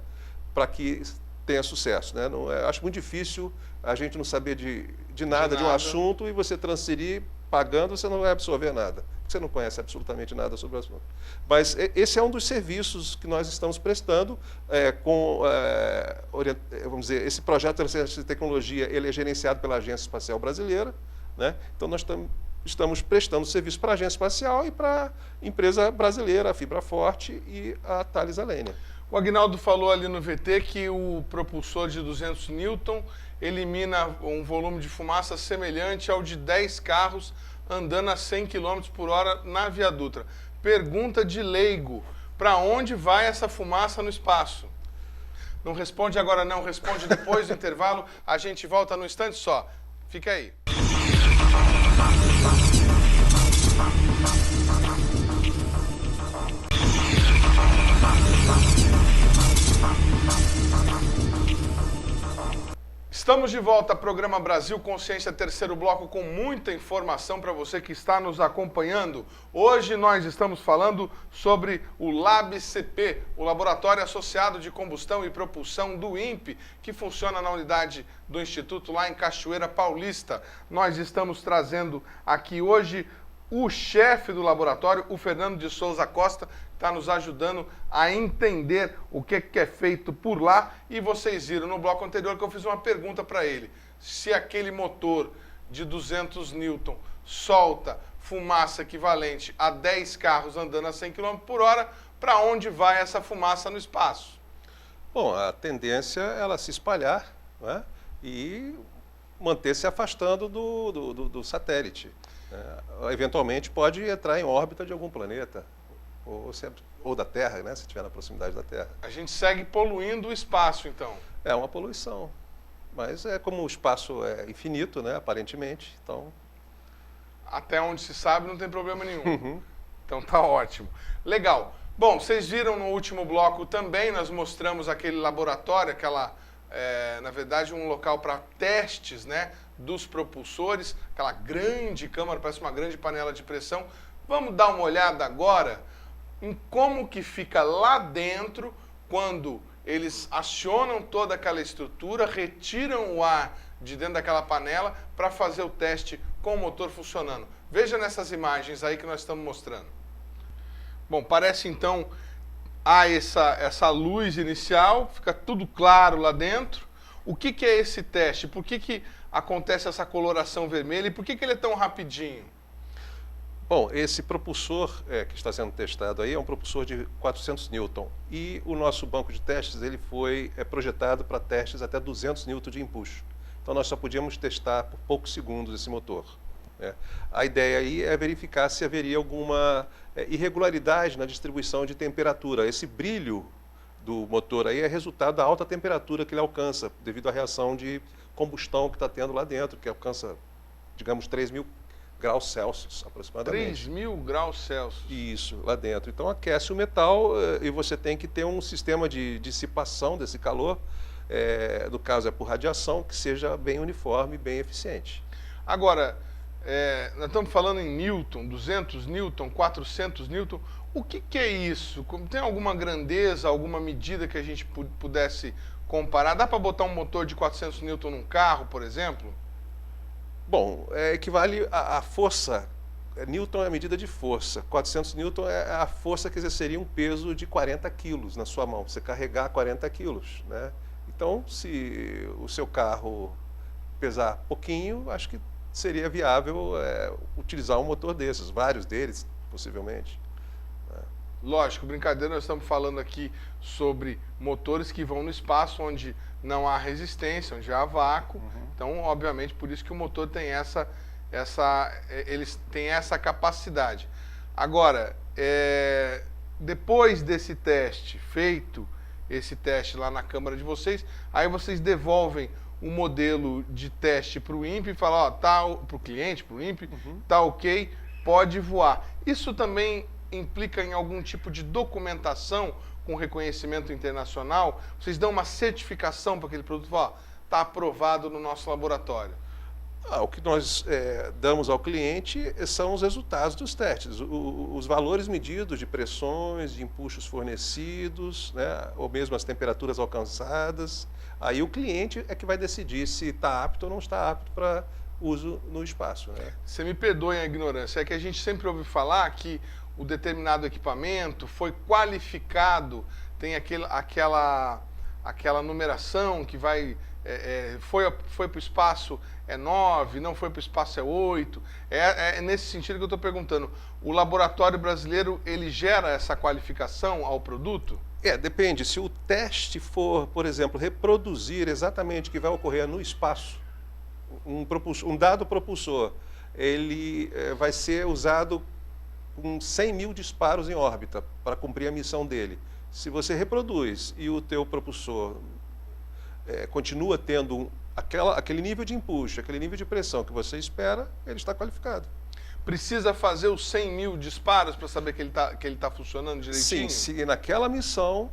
Speaker 2: para que tenha sucesso, né? Não, acho muito difícil a gente não saber de nada de um assunto e você transferir pagando, você não vai absorver nada. Você não conhece absolutamente nada sobre o assunto. Mas esse é um dos serviços que nós estamos prestando vamos dizer, esse projeto de ciência e tecnologia, ele é gerenciado pela Agência Espacial Brasileira, né? Então nós estamos prestando serviço para a Agência Espacial e para a empresa brasileira, a Fibra Forte e a Thales Alenia.
Speaker 1: O Aguinaldo falou ali no VT que o propulsor de 200 Newton elimina um volume de fumaça semelhante ao de 10 carros andando a 100 km por hora na Via Dutra. Pergunta de leigo, para onde vai essa fumaça no espaço? Não responde agora não, responde depois do intervalo, a gente volta no instante só. Fica aí. Estamos de volta ao programa Brasil Consciência, terceiro bloco, com muita informação para você que está nos acompanhando. Hoje nós estamos falando sobre o LabCP, o Laboratório Associado de Combustão e Propulsão do INPE, que funciona na unidade do Instituto lá em Cachoeira Paulista. Nós estamos trazendo aqui hoje o chefe do laboratório, o Fernando de Souza Costa, está nos ajudando a entender o que é feito por lá. E vocês viram no bloco anterior que eu fiz uma pergunta para ele. Se aquele motor de 200 Newton solta fumaça equivalente a 10 carros andando a 100 km por hora, para onde vai essa fumaça no espaço?
Speaker 2: Bom, a tendência é ela se espalhar, né, e manter-se afastando do satélite. Eventualmente pode entrar em órbita de algum planeta, ou da Terra, né, se estiver na proximidade da Terra.
Speaker 1: A gente segue poluindo o espaço, então.
Speaker 2: É uma poluição, mas como o espaço é infinito, né, aparentemente, então...
Speaker 1: Até onde se sabe não tem problema nenhum. Então tá ótimo. Legal. Bom, vocês viram no último bloco também, nós mostramos aquele laboratório, na verdade um local para testes, né, dos propulsores, aquela grande câmara, parece uma grande panela de pressão. Vamos dar uma olhada agora em como que fica lá dentro quando eles acionam toda aquela estrutura, retiram o ar de dentro daquela panela para fazer o teste com o motor funcionando. Veja nessas imagens aí que nós estamos mostrando. Bom, parece então essa luz inicial, fica tudo claro lá dentro. O que é esse teste? Por que acontece essa coloração vermelha e por que ele é tão rapidinho?
Speaker 2: Bom, esse propulsor que está sendo testado aí é um propulsor de 400 Newton e o nosso banco de testes ele foi projetado para testes até 200 Newton de empuxo. Então nós só podíamos testar por poucos segundos esse motor. A ideia aí é verificar se haveria alguma irregularidade na distribuição de temperatura. Esse brilho do motor aí é resultado da alta temperatura que ele alcança devido à reação de combustão que está tendo lá dentro, que alcança, digamos, 3.000 graus Celsius aproximadamente.
Speaker 1: 3.000 graus Celsius.
Speaker 2: Isso, lá dentro. Então aquece o metal e você tem que ter um sistema de dissipação desse calor, no caso é por radiação, que seja bem uniforme, bem eficiente.
Speaker 1: Agora, nós estamos falando em Newton, 200 Newton, 400 Newton. O que é isso? Tem alguma grandeza, alguma medida que a gente pudesse comparar? Dá para botar um motor de 400 Newton num carro, por exemplo?
Speaker 2: Bom, equivale à força. Newton é a medida de força. 400 Newton é a força que exerceria um peso de 40 quilos na sua mão. Você carregar 40 quilos, né? Então, se o seu carro pesar pouquinho, acho que seria viável utilizar um motor desses, vários deles, possivelmente.
Speaker 1: Lógico, brincadeira, nós estamos falando aqui sobre motores que vão no espaço onde não há resistência, onde há vácuo. Então, obviamente, por isso que o motor tem eles têm essa capacidade. Agora, depois desse teste feito, esse teste lá na câmara de vocês, aí vocês devolvem o modelo de teste para o INPE e falam, ó, tá, para o cliente, para o INPE, tá ok, pode voar. Isso também implica em algum tipo de documentação com reconhecimento internacional? Vocês dão uma certificação para aquele produto, ó, tá aprovado no nosso laboratório?
Speaker 2: O que nós damos ao cliente são os resultados dos testes, os valores medidos de pressões, de empuxos fornecidos, né, ou mesmo as temperaturas alcançadas. Aí o cliente é que vai decidir se está apto ou não está apto para uso no espaço. Né?
Speaker 1: Você me perdoe a ignorância, é que a gente sempre ouve falar que o determinado equipamento foi qualificado, tem aquela numeração que vai... foi para o espaço é 9, não foi para o espaço é 8. É nesse sentido que eu estou perguntando. O laboratório brasileiro, ele gera essa qualificação ao produto?
Speaker 2: Depende. Se o teste for, por exemplo, reproduzir exatamente o que vai ocorrer no espaço, um dado propulsor, ele vai ser usado com 100 mil disparos em órbita para cumprir a missão dele. Se você reproduz e o teu propulsor continua tendo aquele nível de empuxo, aquele nível de pressão que você espera, ele está qualificado.
Speaker 1: Precisa fazer os 100 mil disparos para saber que ele tá funcionando direitinho?
Speaker 2: Sim, se naquela missão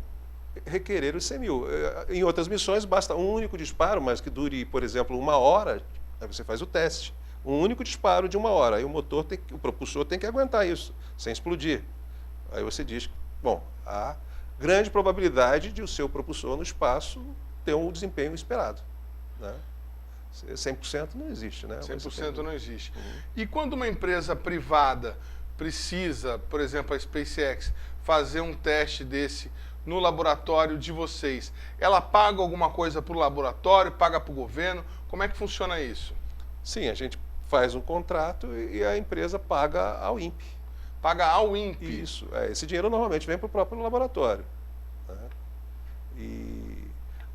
Speaker 2: requerer os 100 mil. Em outras missões basta um único disparo, mas que dure, por exemplo, 1 hora, aí você faz o teste. Um único disparo de 1 hora, aí o propulsor tem que aguentar isso, sem explodir. Aí você diz, bom, há grande probabilidade de o seu propulsor no espaço ter um desempenho esperado. Né? 100% não existe, né?
Speaker 1: 100% não existe. E quando uma empresa privada precisa, por exemplo, a SpaceX, fazer um teste desse no laboratório de vocês, ela paga alguma coisa para o laboratório, paga para o governo? Como é que funciona isso?
Speaker 2: Sim, a gente faz um contrato e a empresa paga ao INPE.
Speaker 1: Paga ao INPE?
Speaker 2: Isso. Esse dinheiro normalmente vem para o próprio laboratório. Né?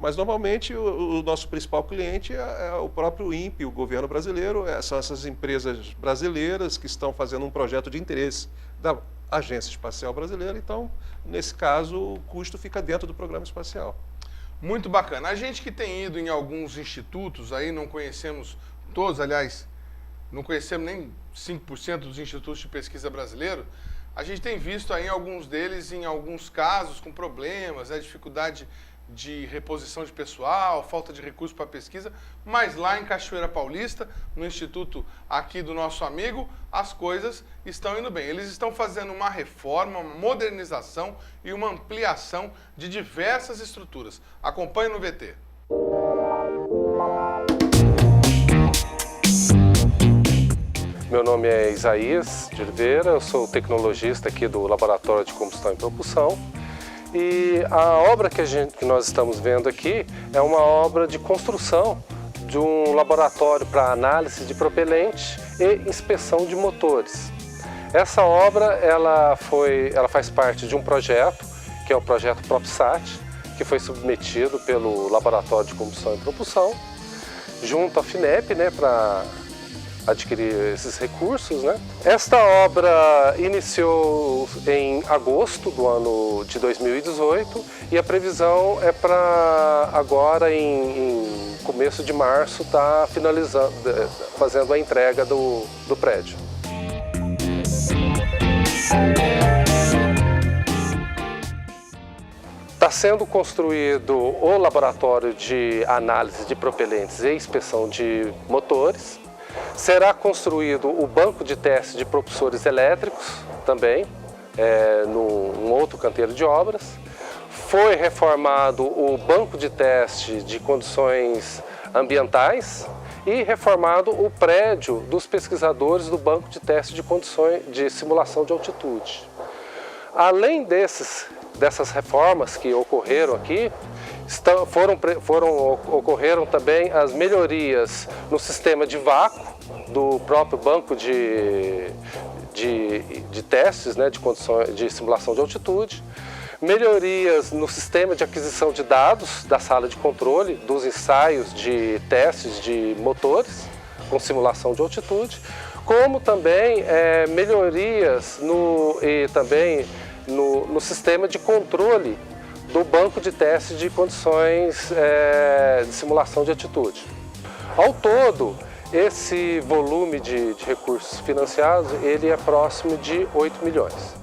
Speaker 2: Mas, normalmente, o nosso principal cliente é o próprio INPE, o governo brasileiro. São essas empresas brasileiras que estão fazendo um projeto de interesse da Agência Espacial Brasileira. Então, nesse caso, o custo fica dentro do programa espacial.
Speaker 1: Muito bacana. A gente que tem ido em alguns institutos, aí não conhecemos todos, aliás, não conhecemos nem 5% dos institutos de pesquisa brasileiros, a gente tem visto aí alguns deles, em alguns casos, com problemas, dificuldade de reposição de pessoal, falta de recursos para pesquisa, mas lá em Cachoeira Paulista, no instituto aqui do nosso amigo, as coisas estão indo bem. Eles estão fazendo uma reforma, uma modernização e uma ampliação de diversas estruturas. Acompanhe no VT.
Speaker 7: Meu nome é Isaías de Oliveira, eu sou tecnologista aqui do Laboratório de Combustão e Propulsão. E a obra que nós estamos vendo aqui é uma obra de construção de um laboratório para análise de propelente e inspeção de motores. Essa obra ela faz parte de um projeto, que é o projeto PropSat, que foi submetido pelo Laboratório de Combustão e Propulsão, junto à FINEP, né, para adquirir esses recursos, né? Esta obra iniciou em agosto do ano de 2018 e a previsão é para agora, em começo de março, estar finalizando, fazendo a entrega do prédio. Está sendo construído o laboratório de análise de propelentes e inspeção de motores. Será construído o banco de teste de propulsores elétricos também, num outro canteiro de obras. Foi reformado o banco de teste de condições ambientais e reformado o prédio dos pesquisadores do banco de teste de condições de simulação de altitude. Além dessas reformas que ocorreram aqui, ocorreram também as melhorias no sistema de vácuo do próprio banco de testes, né, de condições de simulação de altitude, melhorias no sistema de aquisição de dados da sala de controle, dos ensaios de testes de motores com simulação de altitude, como também melhorias no sistema de controle do banco de teste de condições de simulação de altitude. Ao todo, esse volume de recursos financiados, ele é próximo de 8 milhões.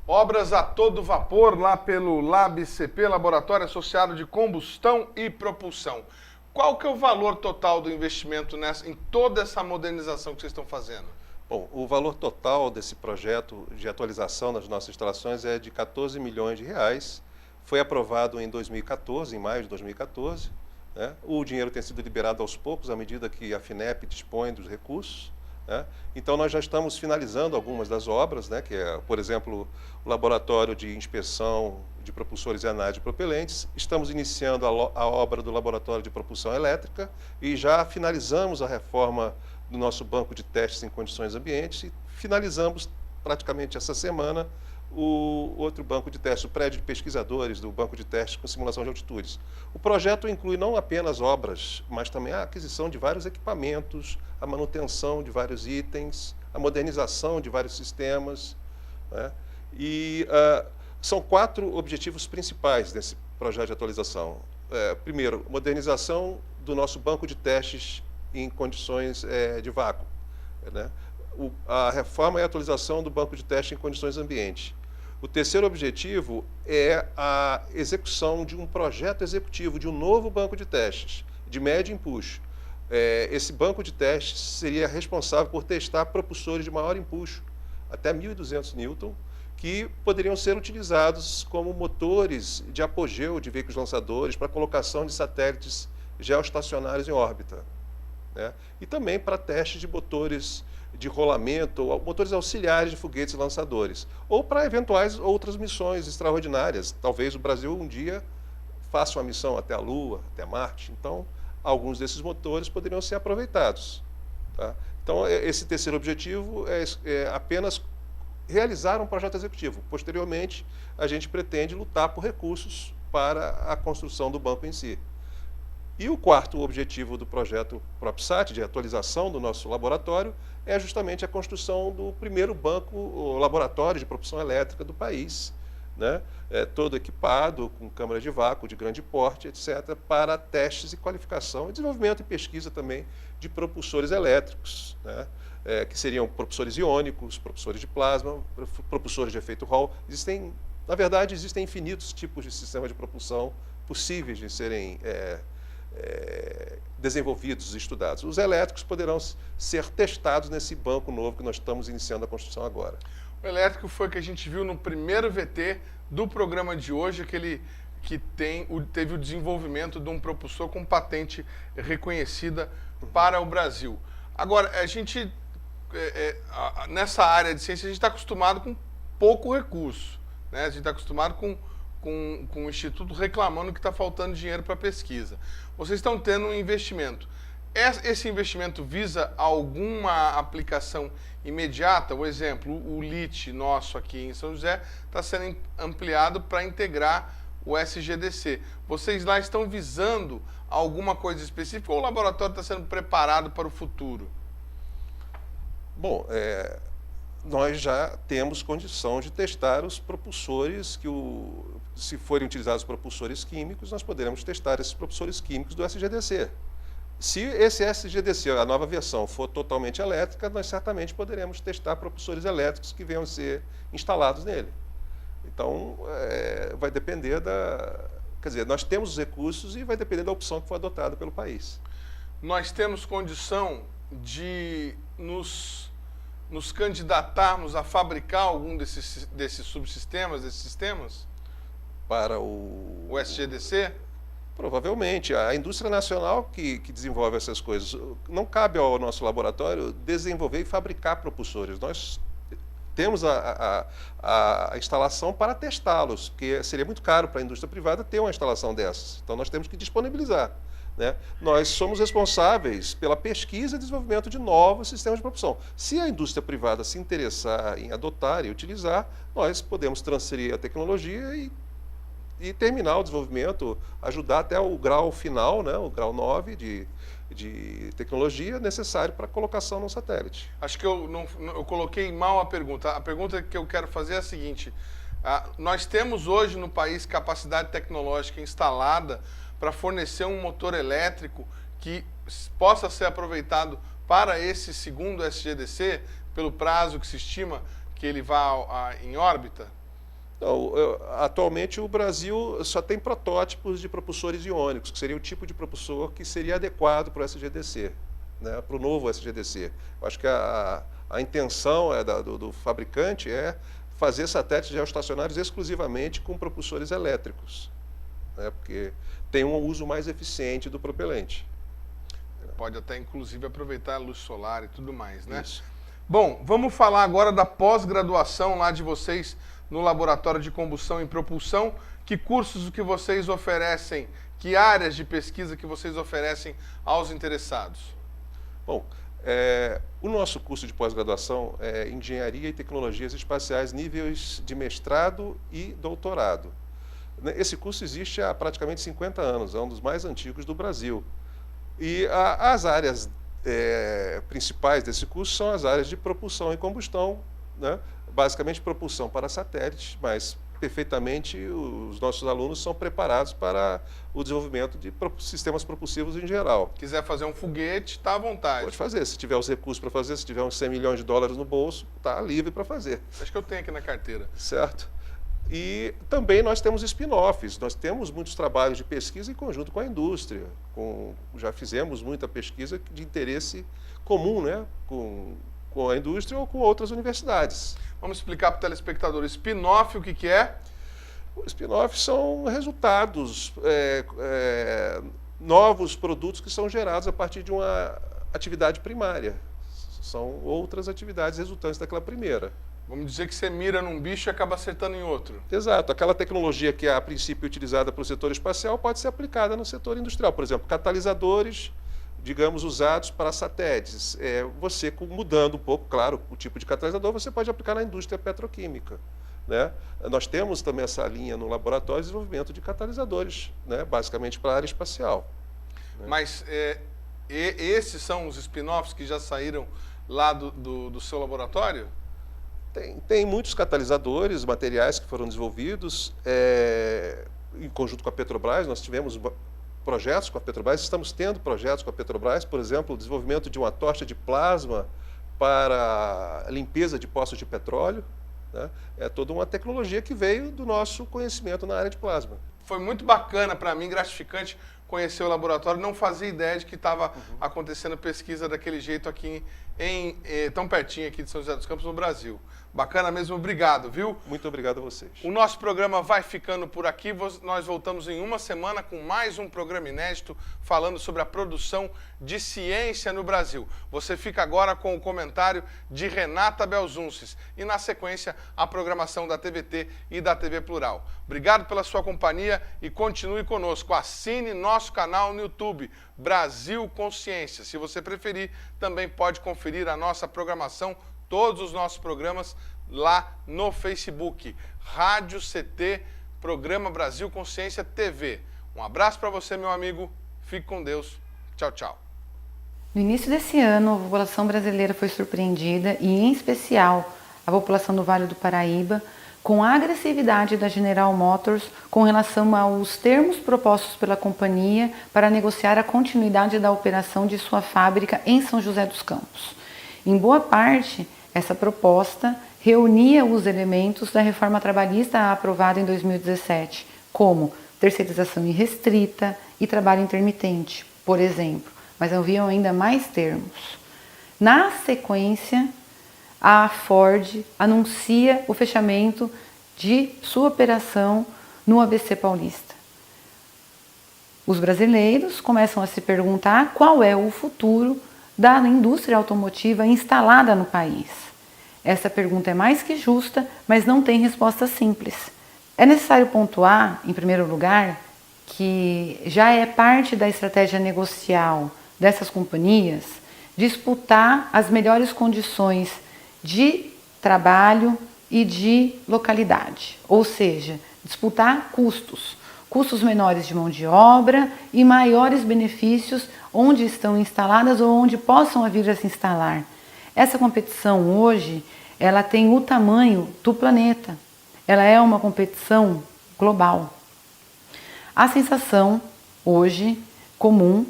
Speaker 1: Obras a todo vapor lá pelo LabCP, Laboratório Associado de Combustão e Propulsão. Qual que é o valor total do investimento em toda essa modernização que vocês estão fazendo?
Speaker 2: Bom, o valor total desse projeto de atualização das nossas instalações é de 14 milhões de reais. Foi aprovado em 2014, em maio de 2014. Né? O dinheiro tem sido liberado aos poucos, à medida que a FINEP dispõe dos recursos. Né? Então, nós já estamos finalizando algumas das obras, né? Que é, por exemplo, o laboratório de inspeção de propulsores e análises de propelentes. Estamos iniciando a obra do laboratório de propulsão elétrica e já finalizamos a reforma do nosso banco de testes em condições ambientes e finalizamos praticamente essa semana o outro banco de testes, o prédio de pesquisadores do banco de testes com simulação de altitudes. O projeto inclui não apenas obras, mas também a aquisição de vários equipamentos, a manutenção de vários itens, a modernização de vários sistemas. Né? E são 4 objetivos principais desse projeto de atualização. Primeiro, modernização do nosso banco de testes em condições de vácuo. Né? A reforma e a atualização do banco de teste em condições ambientes. O terceiro objetivo é a execução de um projeto executivo de um novo banco de testes, de médio empuxo. Esse banco de testes seria responsável por testar propulsores de maior empuxo, até 1.200 Newton, que poderiam ser utilizados como motores de apogeu de veículos lançadores para colocação de satélites geoestacionários em órbita. Né? E também para testes de motores de rolamento, ou motores auxiliares de foguetes lançadores, ou para eventuais outras missões extraordinárias. Talvez o Brasil um dia faça uma missão até a Lua, até Marte. Então, alguns desses motores poderiam ser aproveitados. Tá? Então, esse terceiro objetivo é apenas realizar um projeto executivo. Posteriormente, a gente pretende lutar por recursos para a construção do banco em si. E o quarto objetivo do projeto PropSat, de atualização do nosso laboratório, é justamente a construção do primeiro banco, o laboratório de propulsão elétrica do país, né? Todo equipado, com câmaras de vácuo de grande porte, etc., para testes e qualificação, e desenvolvimento e pesquisa também de propulsores elétricos, né? Que seriam propulsores iônicos, propulsores de plasma, propulsores de efeito Hall. Na verdade, existem infinitos tipos de sistema de propulsão possíveis de serem desenvolvidos e estudados. Os elétricos poderão ser testados nesse banco novo que nós estamos iniciando a construção agora.
Speaker 1: O elétrico foi o que a gente viu no primeiro VT do programa de hoje, aquele que teve o desenvolvimento de um propulsor com patente reconhecida para o Brasil. Agora, a gente, nessa área de ciência, a gente está acostumado com pouco recurso, né? A gente está acostumado com o Instituto reclamando que está faltando dinheiro para pesquisa. Vocês estão tendo um investimento. Esse investimento visa alguma aplicação imediata? Por exemplo, o LIT nosso aqui em São José está sendo ampliado para integrar o SGDC. Vocês lá estão visando alguma coisa específica ou o laboratório está sendo preparado para o futuro?
Speaker 2: Bom, nós já temos condição de testar os propulsores se forem utilizados propulsores químicos, nós poderemos testar esses propulsores químicos do SGDC. Se esse SGDC, a nova versão, for totalmente elétrica, nós certamente poderemos testar propulsores elétricos que venham a ser instalados nele. Então, vai depender Quer dizer, nós temos os recursos e vai depender da opção que for adotada pelo país.
Speaker 1: Nós temos condição de nos candidatarmos a fabricar algum desses subsistemas, desses sistemas?
Speaker 2: Para o
Speaker 1: SGDC?
Speaker 2: Provavelmente. A indústria nacional que desenvolve essas coisas. Não cabe ao nosso laboratório desenvolver e fabricar propulsores. Nós temos a instalação para testá-los, porque seria muito caro para a indústria privada ter uma instalação dessas. Então, nós temos que disponibilizar. Né? Nós somos responsáveis pela pesquisa e desenvolvimento de novos sistemas de propulsão. Se a indústria privada se interessar em adotar e utilizar, nós podemos transferir a tecnologia e terminar o desenvolvimento, ajudar até o grau final, né, o grau 9 de tecnologia necessário para a colocação no satélite.
Speaker 1: Acho que eu coloquei mal a pergunta. A pergunta que eu quero fazer é a seguinte: nós temos hoje no país capacidade tecnológica instalada para fornecer um motor elétrico que possa ser aproveitado para esse segundo SGDC, pelo prazo que se estima que ele vá em órbita?
Speaker 2: Não, atualmente o Brasil só tem protótipos de propulsores iônicos, que seria o tipo de propulsor que seria adequado para o SGDC, né, para o novo SGDC. Eu acho que a intenção do fabricante é fazer satélites geoestacionários exclusivamente com propulsores elétricos, né, porque tem um uso mais eficiente do propelente.
Speaker 1: Pode até, inclusive, aproveitar a luz solar e tudo mais, né?
Speaker 2: Isso.
Speaker 1: Bom, vamos falar agora da pós-graduação lá de vocês no Laboratório de Combustão e Propulsão. Que cursos que vocês oferecem, que áreas de pesquisa que vocês oferecem aos interessados?
Speaker 2: Bom, o nosso curso de pós-graduação é Engenharia e Tecnologias Espaciais, níveis de mestrado e doutorado. Esse curso existe há praticamente 50 anos, é um dos mais antigos do Brasil. E as áreas principais desse curso são as áreas de propulsão e combustão, né? Basicamente propulsão para satélites, mas perfeitamente os nossos alunos são preparados para o desenvolvimento de sistemas propulsivos em geral.
Speaker 1: Quiser fazer um foguete, está à vontade.
Speaker 2: Pode fazer, se tiver os recursos para fazer, se tiver uns 100 milhões de dólares no bolso, está livre para fazer.
Speaker 1: Acho que eu tenho aqui na carteira.
Speaker 2: Certo. E também nós temos spin-offs, nós temos muitos trabalhos de pesquisa em conjunto com a indústria. Já fizemos muita pesquisa de interesse comum, né? com a indústria ou com outras universidades.
Speaker 1: Vamos explicar para o telespectador, spin-off o que é?
Speaker 2: Spin-offs são resultados, novos produtos que são gerados a partir de uma atividade primária. São outras atividades resultantes daquela primeira.
Speaker 1: Vamos dizer que você mira num bicho e acaba acertando em outro.
Speaker 2: Exato. Aquela tecnologia que é, a princípio, utilizada para o setor espacial pode ser aplicada no setor industrial. Por exemplo, catalisadores, digamos, usados para satélites. Você, mudando um pouco, claro, o tipo de catalisador, você pode aplicar na indústria petroquímica, né? Nós temos também essa linha no laboratório de desenvolvimento de catalisadores, né? Basicamente para a área espacial. Né?
Speaker 1: Mas esses são os spin-offs que já saíram lá do seu laboratório?
Speaker 2: Tem muitos catalisadores, materiais que foram desenvolvidos em conjunto com a Petrobras. Nós tivemos projetos com a Petrobras, estamos tendo projetos com a Petrobras, por exemplo, o desenvolvimento de uma tocha de plasma para limpeza de poços de petróleo, né? É toda uma tecnologia que veio do nosso conhecimento na área de plasma.
Speaker 1: Foi muito bacana para mim, gratificante conhecer o laboratório, não fazia ideia de que estava acontecendo pesquisa daquele jeito aqui, tão pertinho aqui de São José dos Campos, no Brasil. Bacana mesmo, obrigado, viu?
Speaker 2: Muito obrigado a vocês.
Speaker 1: O nosso programa vai ficando por aqui, nós voltamos em uma semana com mais um programa inédito falando sobre a produção de ciência no Brasil. Você fica agora com o comentário de Renata Belzunces e, na sequência, a programação da TVT e da TV Plural. Obrigado pela sua companhia e continue conosco. Assine nosso canal no YouTube, Brasil Consciência. Se você preferir, também pode conferir a nossa programação, todos os nossos programas lá no Facebook, Rádio CT, Programa Brasil Consciência TV. Um abraço para você, meu amigo. Fique com Deus. Tchau, tchau.
Speaker 8: No início desse ano, a população brasileira foi surpreendida, e em especial a população do Vale do Paraíba, com a agressividade da General Motors com relação aos termos propostos pela companhia para negociar a continuidade da operação de sua fábrica em São José dos Campos. Em boa parte, essa proposta reunia os elementos da reforma trabalhista aprovada em 2017, como terceirização irrestrita e trabalho intermitente, por exemplo, mas haviam ainda mais termos. Na sequência, a Ford anuncia o fechamento de sua operação no ABC Paulista. Os brasileiros começam a se perguntar qual é o futuro da indústria automotiva instalada no país. Essa pergunta é mais que justa, mas não tem resposta simples. É necessário pontuar, em primeiro lugar, que já é parte da estratégia negocial dessas companhias disputar as melhores condições de trabalho e de localidade, ou seja, disputar custos menores de mão de obra e maiores benefícios onde estão instaladas ou onde possam vir a se instalar. Essa competição hoje, ela tem o tamanho do planeta. Ela é uma competição global. A sensação hoje comum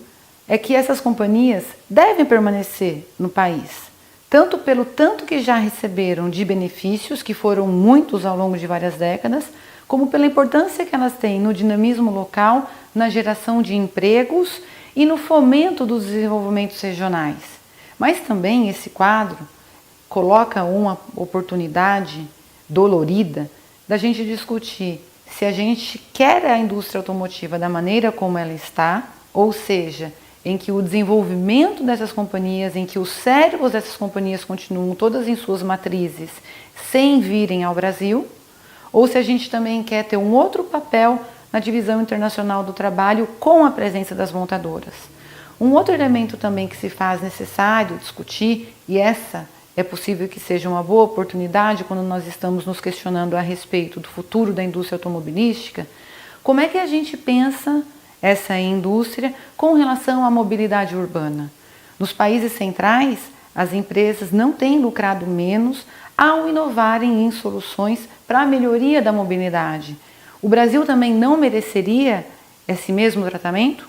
Speaker 8: é que essas companhias devem permanecer no país, tanto pelo tanto que já receberam de benefícios, que foram muitos ao longo de várias décadas, como pela importância que elas têm no dinamismo local, na geração de empregos e no fomento dos desenvolvimentos regionais. Mas também esse quadro coloca uma oportunidade dolorida da gente discutir se a gente quer a indústria automotiva da maneira como ela está, ou seja, em que o desenvolvimento dessas companhias, em que os cérebros dessas companhias continuam todas em suas matrizes sem virem ao Brasil, ou se a gente também quer ter um outro papel na divisão internacional do trabalho com a presença das montadoras. Um outro elemento também que se faz necessário discutir, e essa é possível que seja uma boa oportunidade quando nós estamos nos questionando a respeito do futuro da indústria automobilística, como é que a gente pensa essa indústria com relação à mobilidade urbana. Nos países centrais, as empresas não têm lucrado menos ao inovarem em soluções para a melhoria da mobilidade. O Brasil também não mereceria esse mesmo tratamento?